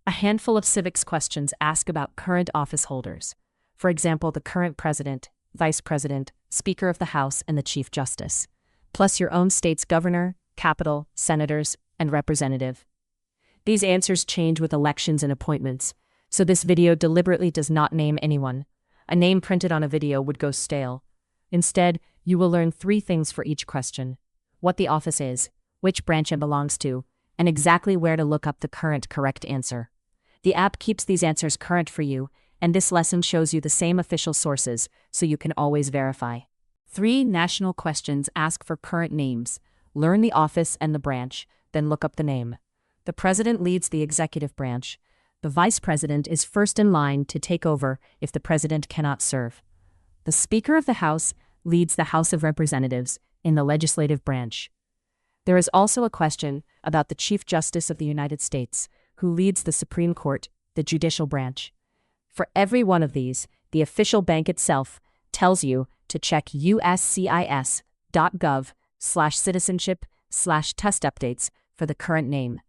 A handful of civics questions ask about current office holders. For example, the current president, vice president, speaker of the House, and the chief justice, plus your own state's governor, capital, senators, and representative. These answers change with elections and appointments, so this video deliberately does not name anyone. A name printed on a video would go stale. Instead, you will learn 3 things for each question: what the office is, which branch it belongs to, and exactly where to look up the current correct answer. The app keeps these answers current for you, and this lesson shows you the same official sources, so you can always verify. 3 national questions ask for current names. Learn the office and the branch, then look up the name. The president leads the executive branch. The vice president is first in line to take over if the president cannot serve. The Speaker of the House leads the House of Representatives in the legislative branch. There is also a question about the Chief Justice of the United States, who leads the Supreme Court, the judicial branch. For every one of these, the official bank itself tells you to check uscis.gov/citizenship/test-updates for the current name.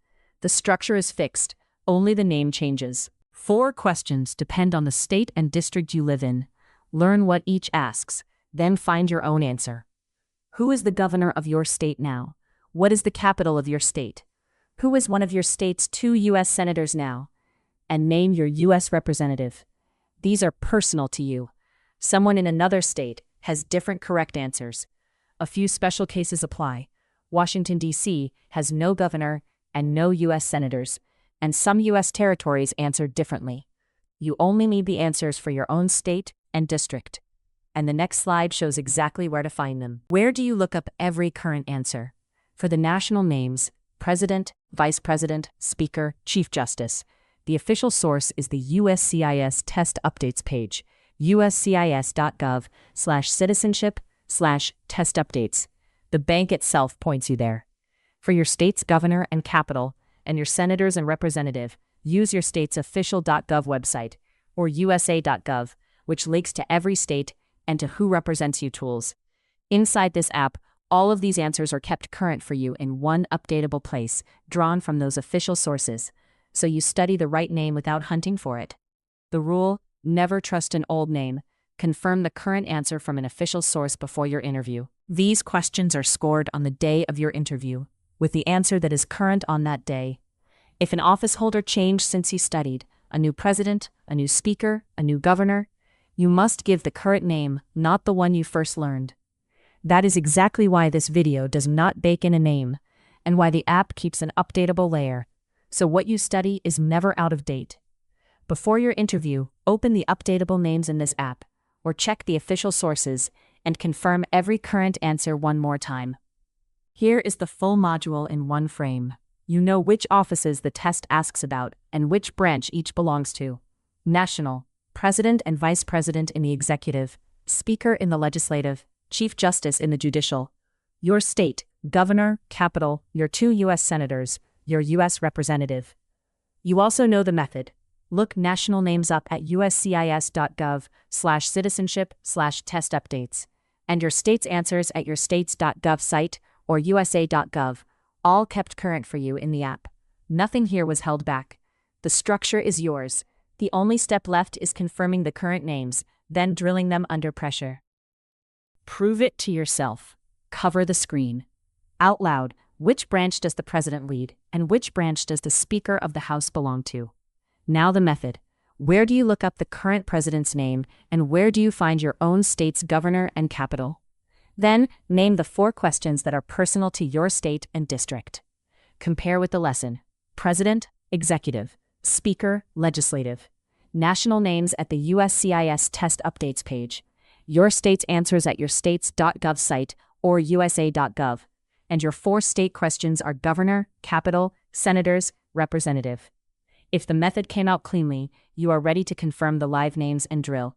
The structure is fixed, only the name changes. 4 questions depend on the state and district you live in. Learn what each asks, then find your own answer. Who is the governor of your state now? What is the capital of your state? Who is one of your state's 2 U.S. senators now? And name your U.S. representative. These are personal to you. Someone in another state has different correct answers. A few special cases apply. Washington, D.C. has no governor and no U.S. senators, and some U.S. territories answer differently. You only need the answers for your own state and district. And the next slide shows exactly where to find them. Where do you look up every current answer? For the national names, President, Vice President, Speaker, Chief Justice, the official source is the USCIS Test Updates page, uscis.gov/citizenship/test-updates. The bank itself points you there. For your state's governor and capital, and your senators and representative, use your state's official.gov website, or usa.gov, which links to every state and to who represents you tools. Inside this app, all of these answers are kept current for you in one updatable place, drawn from those official sources, so you study the right name without hunting for it. The rule: never trust an old name. Confirm the current answer from an official source before your interview. These questions are scored on the day of your interview, with the answer that is current on that day. If an office holder changed since you studied, a new president, a new speaker, a new governor, you must give the current name, not the one you first learned. That is exactly why this video does not bake in a name, and why the app keeps an updatable layer, so what you study is never out of date. Before your interview, open the updatable names in this app, or check the official sources, and confirm every current answer one more time. Here is the full module in one frame. You know which offices the test asks about and which branch each belongs to. National: President and Vice President in the Executive, Speaker in the Legislative, Chief Justice in the Judicial. Your state: Governor, Capital, your 2 U.S. Senators, your U.S. Representative. You also know the method. Look national names up at uscis.gov/citizenship/test-updates, and your state's answers at your states.gov site or usa.gov, all kept current for you in the app. Nothing here was held back. The structure is yours. The only step left is confirming the current names, then drilling them under pressure. Prove it to yourself. Cover the screen. Out loud, which branch does the president lead, and which branch does the Speaker of the House belong to? Now the method. Where do you look up the current president's name, and where do you find your own state's governor and capital? Then, name the 4 questions that are personal to your state and district. Compare with the lesson. President, Executive, Speaker, Legislative. National names at the USCIS Test Updates page. Your state's answers at your states.gov site or usa.gov. And your 4 state questions are governor, capital, senators, representative. If the method came out cleanly, you are ready to confirm the live names and drill.